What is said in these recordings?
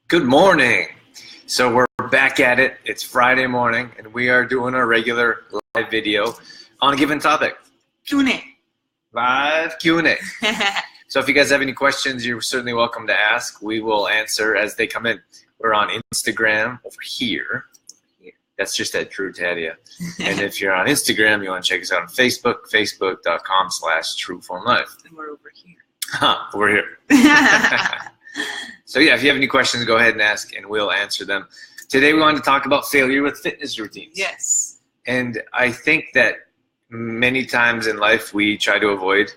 Good morning. So we're back at it. It's Friday morning, and we are doing our regular live video on a given topic. Q&A. Live Q&A. So if you guys have any questions, you're certainly welcome to ask. We will answer as they come in. We're on Instagram over here. That's just at Drew Tadia. And if you're on Instagram, you want to check us out on Facebook, facebook.com/TrueFormLife. And we're over here. Over here. So yeah, if you have any questions, go ahead and ask, and we'll answer them. Today we wanted to talk about failure with fitness routines. Yes. And I think that many times in life we try to avoid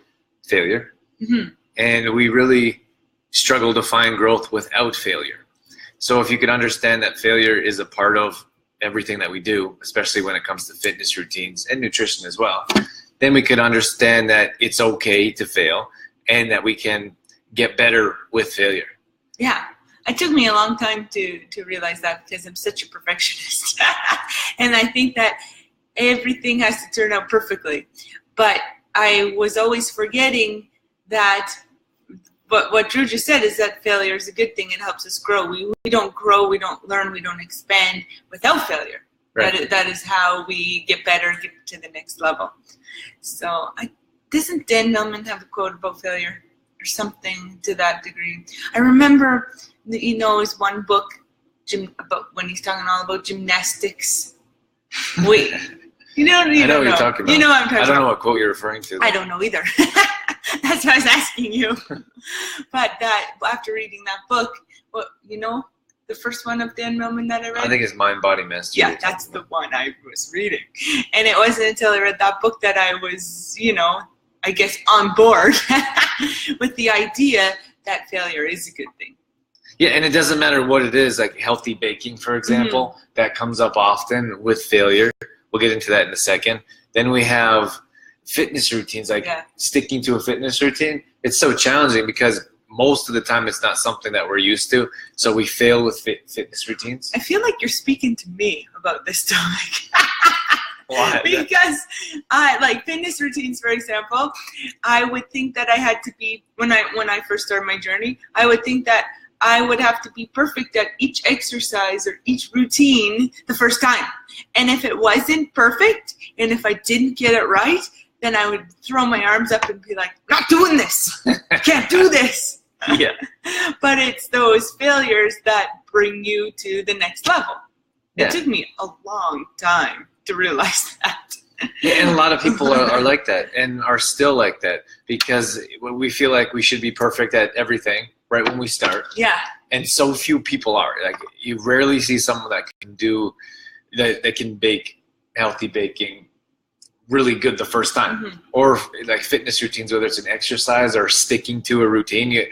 failure. Mm-hmm. And we really struggle to find growth without failure. So if you could understand that failure is a part of everything that we do, especially when it comes to fitness routines and nutrition as well, then we could understand that it's okay to fail and that we can get better with failure. Yeah. It took me a long time to realize that because I'm such a perfectionist. And I think that everything has to turn out perfectly. But I was always forgetting that what Drew just said is that failure is a good thing. It helps us grow. We don't grow, we don't learn, we don't expand without failure. Right. That is how we get better, get to the next level. So doesn't Dan Millman have a quote about failure or something to that degree? I remember, his one book about when he's talking all about gymnastics. Wait, I know what you're talking about. You know what I'm talking about. I don't know what quote you're referring to. I don't know either. That's why I was asking you. But that after reading that book, the first one of Dan Millman that I read? I think it's Mind, Body, Mastery. Yeah, that's the one I was reading. And it wasn't until I read that book that I was, I guess on board with the idea that failure is a good thing. Yeah, and it doesn't matter what it is, like healthy baking, for example, that comes up often with failure. We'll get into that in a second. Then we have fitness routines, sticking to a fitness routine. It's so challenging because most of the time it's not something that we're used to, so we fail with fitness routines. I feel like you're speaking to me about this topic. Why? Because like fitness routines, for example, I would think that I had to be, when I first started my journey, I would think that I would have to be perfect at each exercise or each routine the first time. And if it wasn't perfect, and if I didn't get it right, then I would throw my arms up and be like, not doing this. I can't do this. Yeah. But it's those failures that bring you to the next level. Yeah. It took me a long time to realize that. Yeah, and a lot of people are like that and are still like that because we feel like we should be perfect at everything right when we start. Yeah. And so few people are. Like, you rarely see someone that can do that can bake healthy baking really good the first time, or like fitness routines, whether it's an exercise or sticking to a routine. I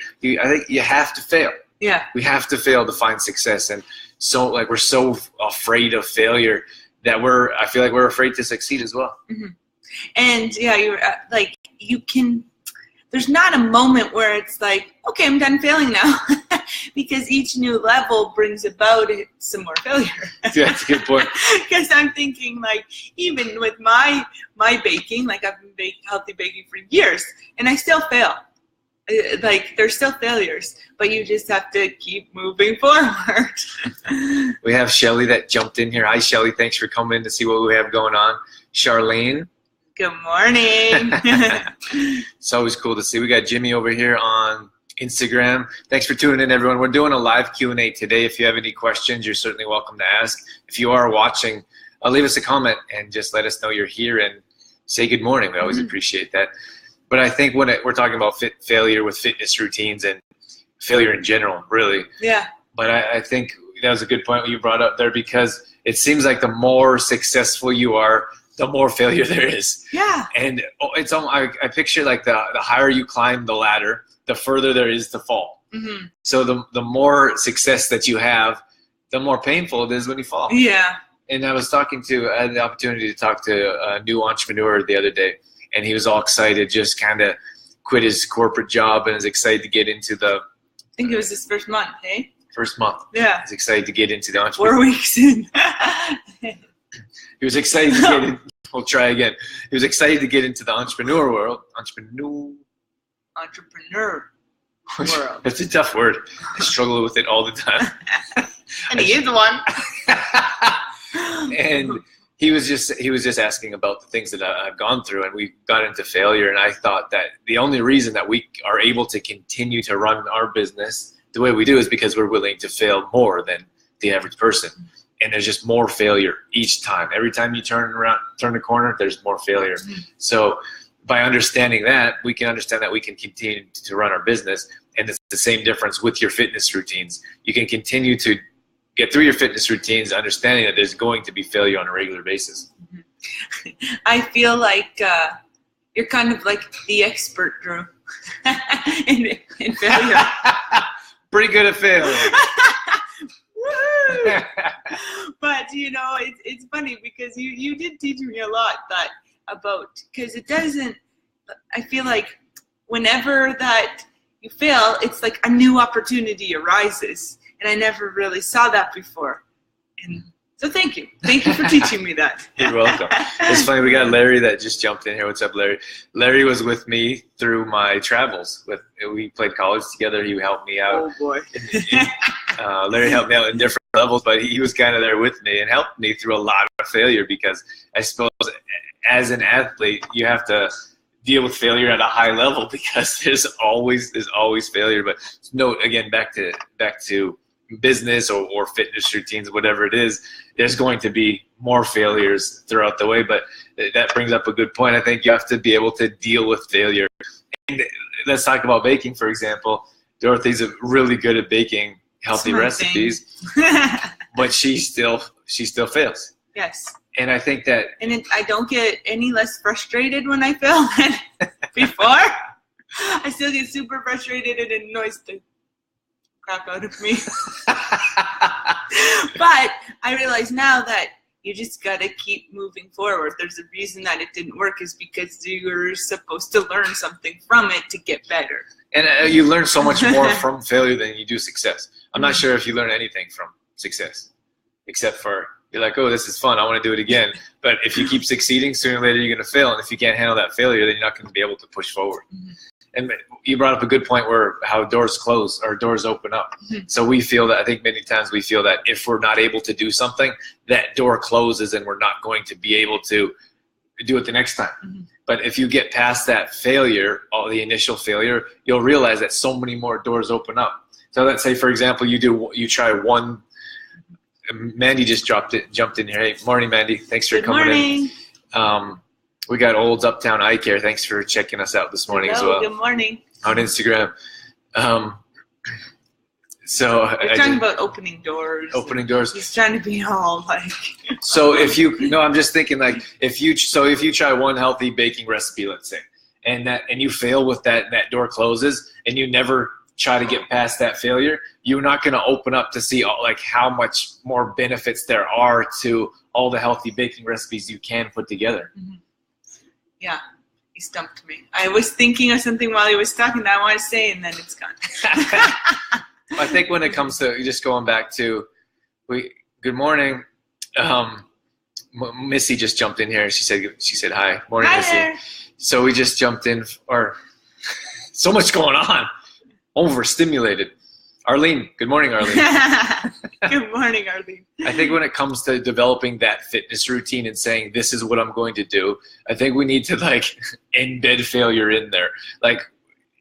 think you have to fail. Yeah, we have to fail to find success, and so we're so afraid of failure that I feel like we're afraid to succeed as well. And yeah, you're you can. There's not a moment where it's like, okay, I'm done failing now, because each new level brings about some more failure. Yeah, that's a good point. Because I'm thinking, like, even with my baking, like I've been healthy baking for years, and I still fail. Like, there's still failures, but you just have to keep moving forward. We have Shelly that jumped in here. Hi, Shelly. Thanks for coming in to see what we have going on. Charlene. Good morning. It's always cool to see. We got Jimmy over here on Instagram. Thanks for tuning in, everyone. We're doing a live Q&A today. If you have any questions, you're certainly welcome to ask. If you are watching, leave us a comment and just let us know you're here and say good morning. We always appreciate that. But I think when we're talking about failure with fitness routines and failure in general, really. Yeah. But I think that was a good point you brought up there, because it seems like the more successful you are, the more failure there is. Yeah. And it's I picture like the higher you climb the ladder, the further there is to fall. So the more success that you have, the more painful it is when you fall. Yeah. And I had the opportunity to talk to a new entrepreneur the other day, and he was all excited, just kind of quit his corporate job and is excited to get into I think it was his first month, hey? First month. Yeah. He's excited to get into the entrepreneur. 4 weeks in. He was excited to get in. We'll try again. He was excited to get into the entrepreneur world. Entrepreneur. world. That's a tough word. I struggle with it all the time. And he is one. And he was just asking about the things that I've gone through, and we got into failure. And I thought that the only reason that we are able to continue to run our business the way we do is because we're willing to fail more than the average person. And there's just more failure each time. Every time you turn a corner, there's more failure. Mm-hmm. So by understanding that, we can understand that we can continue to run our business. And it's the same difference with your fitness routines. You can continue to get through your fitness routines, understanding that there's going to be failure on a regular basis. Mm-hmm. I feel like you're kind of like the expert, Drew, in failure. Pretty good at failing. But you know, it's funny because you did teach me a lot because it doesn't. I feel like whenever that you fail, it's like a new opportunity arises. And I never really saw that before. And so thank you. Thank you for teaching me that. You're welcome. It's funny, we got Larry that just jumped in here. What's up, Larry? Larry was with me through my travels. We played college together. He helped me out. Oh, boy. Larry helped me out in different levels, but he was kind of there with me and helped me through a lot of failure, because I suppose as an athlete, you have to deal with failure at a high level, because there's always failure. But note, again, back to business or fitness routines, whatever it is, there's going to be more failures throughout the way. But that brings up a good point. I think you have to be able to deal with failure. And let's talk about baking, for example. Dorothy's really good at baking healthy recipes, but she still fails. Yes. And I think that, I don't get any less frustrated when I fail than before. I still get super frustrated, and it annoys the crap out of me. But I realize now that you just gotta keep moving forward. There's a reason that it didn't work, is because you're supposed to learn something from it to get better. And you learn so much more from failure than you do success. I'm not sure if you learn anything from success, except for you're like, oh, this is fun, I want to do it again. But if you keep succeeding, sooner or later you're going to fail. And if you can't handle that failure, then you're not going to be able to push forward. Mm-hmm. And you brought up a good point where how doors close or doors open up. Mm-hmm. So we feel that, I think many times we feel that if we're not able to do something, that door closes and we're not going to be able to do it the next time. Mm-hmm. But if you get past that failure, or the initial failure, you'll realize that so many more doors open up. So let's say, for example, you try one. Mandy just jumped in here. Hey, morning, Mandy. Thanks for coming in. We got Olds Uptown Eye Care. Thanks for checking us out this morning as well. Good morning. On Instagram. So we're talking about opening doors. Opening doors. He's trying to be all like. So I'm just thinking, like, if you try one healthy baking recipe, let's say, and you fail with that, and that door closes, and you never try to get past that failure, you're not going to open up to see how much more benefits there are to all the healthy baking recipes you can put together. Mm-hmm. Yeah, he stumped me. I was thinking of something while he was talking that I want to say, and then it's gone. I think when it comes to just going back to, good morning. Missy just jumped in here. She said hi. Morning, hi Missy. there. So we just jumped in, so much going on. Overstimulated. Arlene, good morning, Arlene. Good morning, Arlene. I think when it comes to developing that fitness routine and saying, this is what I'm going to do, I think we need to embed failure in there.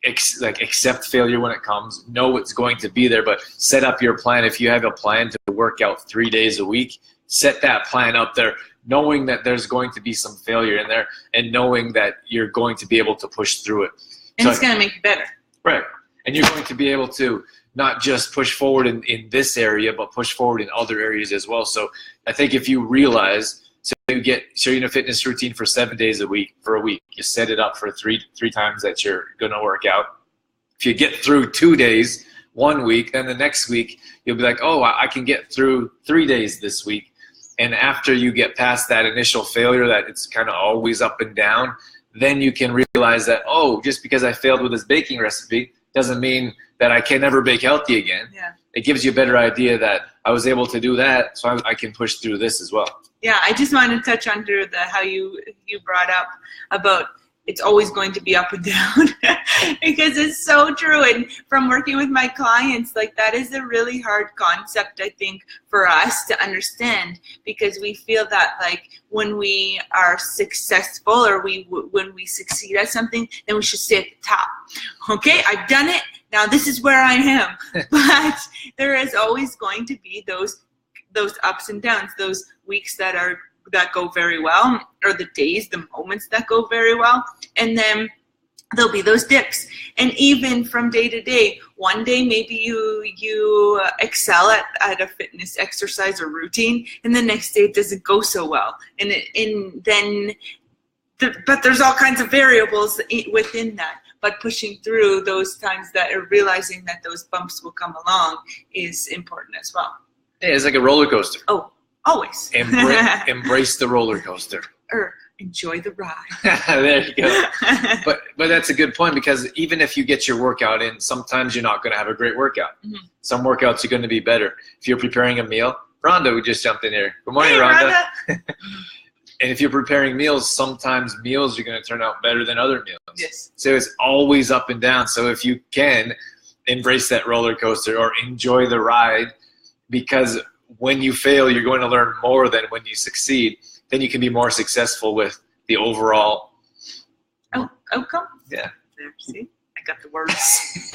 Accept failure when it comes, know it's going to be there, but set up your plan. If you have a plan to work out 3 days a week, set that plan up there, knowing that there's going to be some failure in there and knowing that you're going to be able to push through it. And it's going to make you better. Right. And you're going to be able to not just push forward in this area, but push forward in other areas as well. So I think if you realize, so you're in a fitness routine for 7 days a week, you set it up for three times that you're going to work out. If you get through 2 days, 1 week, then the next week, you'll be like, oh, I can get through 3 days this week. And after you get past that initial failure, that it's kind of always up and down, then you can realize that, oh, just because I failed with this baking recipe doesn't mean that I can never bake healthy again. Yeah. It gives you a better idea that I was able to do that, so I can push through this as well. Yeah, I just wanted to touch on how you brought up about it's always going to be up and down because it's so true. And from working with my clients, like that is a really hard concept, I think, for us to understand, because we feel that like when we are successful or when we succeed at something, then we should stay at the top. Okay, I've done it. Now this is where I am. But there is always going to be those ups and downs, those weeks that go very well, or the days, the moments that go very well, and then there'll be those dips. And even from day to day, one day maybe you excel at a fitness exercise or routine, and the next day it doesn't go so well, but there's all kinds of variables within that. But pushing through those times that are realizing that those bumps will come along is important as well. Yeah, it's like a roller coaster. Oh, always. Embrace the roller coaster. Or enjoy the ride. There you go. But that's a good point, because even if you get your workout in, sometimes you're not going to have a great workout. Mm-hmm. Some workouts are going to be better. If you're preparing a meal, Rhonda, we just jumped in here. Good morning, hey, Rhonda. And if you're preparing meals, sometimes meals are going to turn out better than other meals. Yes. So it's always up and down. So if you can embrace that roller coaster or enjoy the ride, because when you fail, you're going to learn more than when you succeed. Then you can be more successful with the overall outcome. Yeah. There, see, I got the words.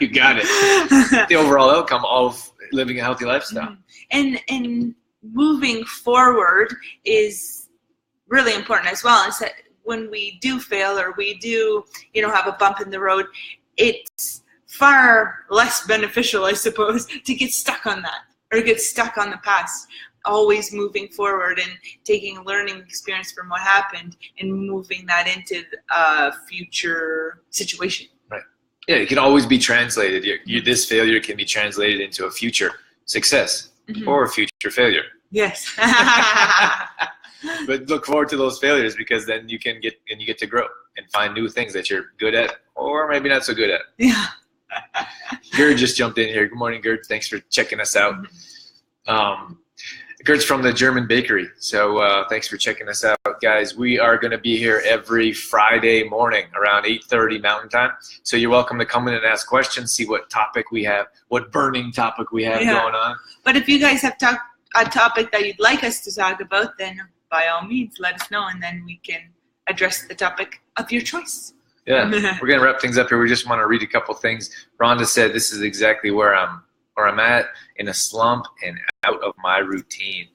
You got it. The overall outcome of living a healthy lifestyle. Mm-hmm. And moving forward is really important as well. Is that when we do fail or we do, have a bump in the road, it's far less beneficial, I suppose, to get stuck on that or get stuck on the past. Always moving forward and taking a learning experience from what happened and moving that into a future situation. Right. Yeah, it can always be translated. This failure can be translated into a future success or a future failure. Yes. But look forward to those failures, because then you get to grow and find new things that you're good at or maybe not so good at. Yeah. Gerd just jumped in here. Good morning, Gerd. Thanks for checking us out. Gerd's from the German bakery. So thanks for checking us out, guys. We are going to be here every Friday morning around 8:30 Mountain Time. So you're welcome to come in and ask questions, see what topic we have, what burning topic we have going on. But if you guys have a topic that you'd like us to talk about, then by all means, let us know, and then we can address the topic of your choice. Yeah, we're going to wrap things up here. We just want to read a couple things. Rhonda said, this is exactly where I'm at, in a slump and out of my routine.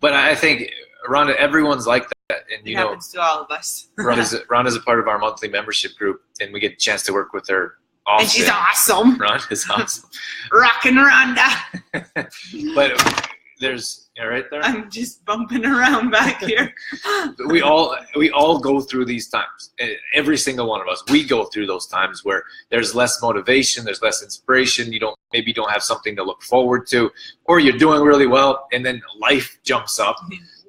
But I think, Rhonda, everyone's like that. And it happens to all of us. Rhonda's a part of our monthly membership group, and we get a chance to work with her often. And she's awesome. Rhonda's awesome. Rockin' Rhonda. But there's right there. I'm just bumping around back here. we all go through these times. Every single one of us. We go through those times where there's less motivation, there's less inspiration. You don't have something to look forward to, or you're doing really well, and then life jumps up.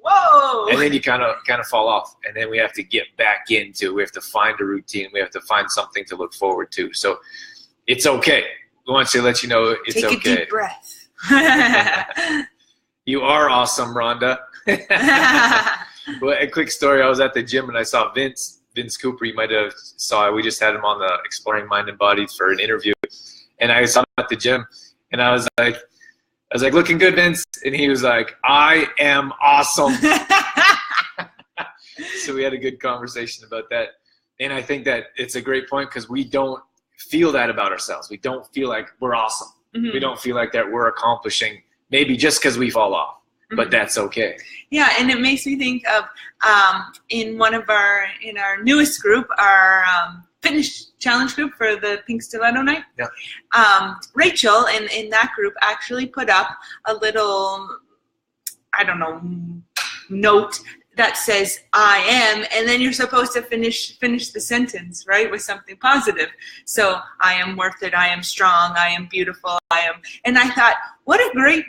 Whoa! And then you kind of fall off, and then we have to get back into. We have to find a routine. We have to find something to look forward to. So it's okay. We want to let you know it's okay. Take a deep breath. You are awesome, Rhonda. Well, a quick story. I was at the gym and I saw Vince Cooper. You might have saw. We just had him on the Exploring Mind and Body for an interview, and I saw him at the gym, and I was like, looking good, Vince, and he was like, I am awesome. So we had a good conversation about that, and I think that it's a great point, because we don't feel that about ourselves. We don't feel like we're awesome. Mm-hmm. We don't feel like that we're accomplishing. Maybe just because we fall off, but that's okay. Yeah, and it makes me think of in our newest group, our fitness challenge group for the Pink Stiletto Night. Yeah. Rachel in that group actually put up a little, note that says I am, and then you're supposed to finish the sentence, right, with something positive. So I am worth it, I am strong, I am beautiful, I am. And I thought, what a great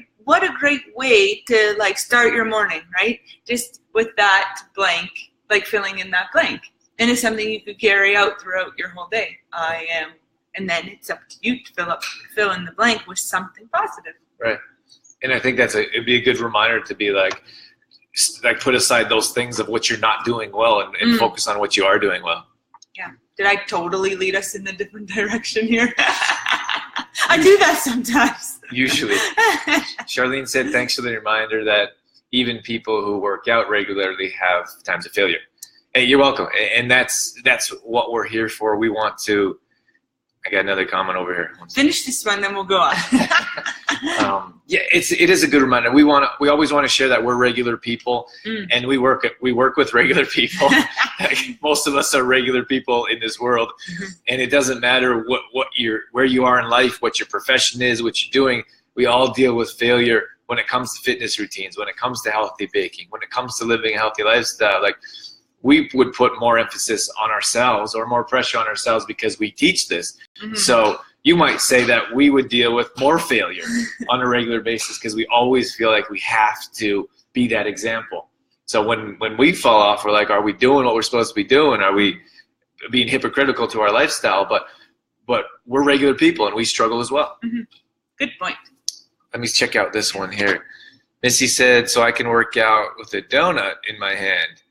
way to start your morning, right? Just with that blank, filling in that blank. And it's something you could carry out throughout your whole day. I am, and then it's up to you to fill in the blank with something positive. Right. And I think it'd be a good reminder to be put aside those things of what you're not doing well and focus on what you are doing well. Yeah. Did I totally lead us in a different direction here? I do that sometimes. Usually. Charlene said, thanks for the reminder that even people who work out regularly have times of failure. Hey, you're welcome. And that's what we're here for. We want to, I got another comment over here. Finish this one, then we'll go on. Yeah, it is a good reminder. We always want to share that we're regular people, and we work with regular people. Most of us are regular people in this world, and it doesn't matter where you are in life, what your profession is, what you're doing. We all deal with failure when it comes to fitness routines, when it comes to healthy baking, when it comes to living a healthy lifestyle. Like, we would put more emphasis on ourselves or more pressure on ourselves because we teach this. So you might say that we would deal with more failure on a regular basis because we always feel like we have to be that example. So when we fall off, we're like, are we doing what we're supposed to be doing? Are we being hypocritical to our lifestyle? But we're regular people and we struggle as well. Good point. Let me check out this one here. Missy said, so I can work out with a donut in my hand.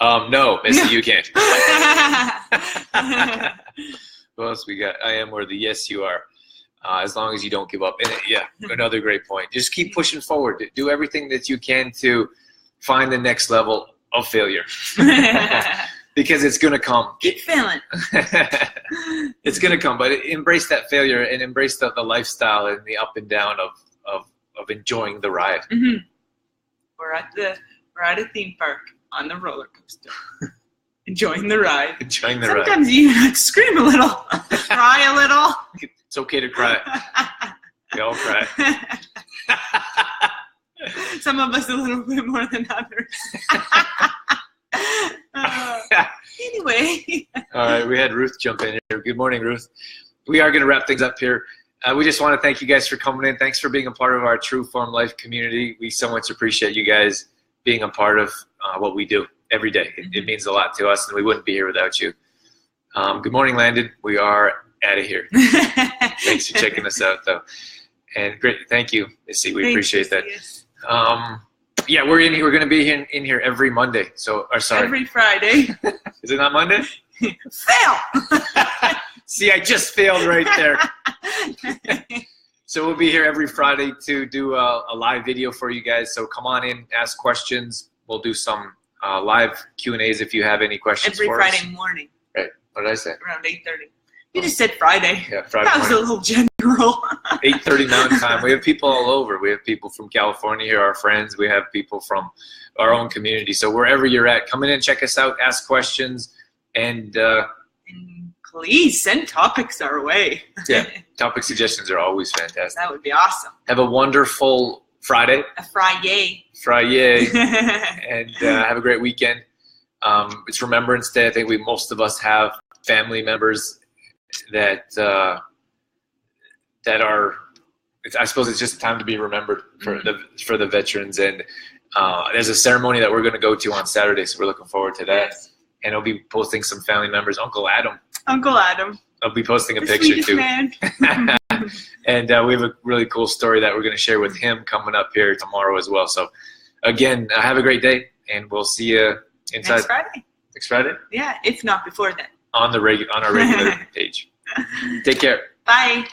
No, Missy, you can't. What else we got? I am worthy. Yes, you are. As long as you don't give up. And yeah, another great point. Just keep pushing forward. Do everything that you can to find the next level of failure. Because it's going to come. Keep failing. It's going to come. But embrace that failure and embrace the lifestyle and the up and down of enjoying the ride. We're at a theme park on the roller coaster. Enjoying the ride. Enjoying the ride. Sometimes you have to scream a little, cry a little. It's okay to cry. We all cry. Some of us a little bit more than others. Anyway. All right, we had Ruth jump in here. Good morning, Ruth. We are going to wrap things up here. We just want to thank you guys for coming in. Thanks for being a part of our True Form Life community. We so much appreciate you guys being a part of what we do every day. It means a lot to us, and we wouldn't be here without you. Good morning, Landon. We are out of here. Thanks for checking us out, though. And great, thank you, Missy. We appreciate that. Yes. Yeah, we're in here. We're going to be in here every Monday. Every Friday. Is it not Monday? Fail. See, I just failed right there. So we'll be here every Friday to do a live video for you guys. So come on in, ask questions. We'll do some live Q&As if you have any questions for us. Every Friday morning. Right. What did I say? Around 8:30. You just said Friday. Yeah, Friday That was morning. a little general. 8:30 Mountain Time. We have people all over. We have people from California here, our friends. We have people from our own community. So wherever you're at, come in and check us out, ask questions, and please send topics our way. Yeah, topic suggestions are always fantastic. That would be awesome. Have a wonderful Friday. A Friday. And have a great weekend. It's Remembrance Day. I think most of us have family members that are. I suppose it's just a time to be remembered for the veterans. And there's a ceremony that we're going to go to on Saturday, so we're looking forward to that. Yes. And I'll be posting some family members. Uncle Adam. I'll be posting a picture too. Man. And we have a really cool story that we're going to share with him coming up here tomorrow as well. So again, have a great day, and we'll see you inside Next Friday. Next Friday? Yeah, if not before then. On our regular page. Take care. Bye.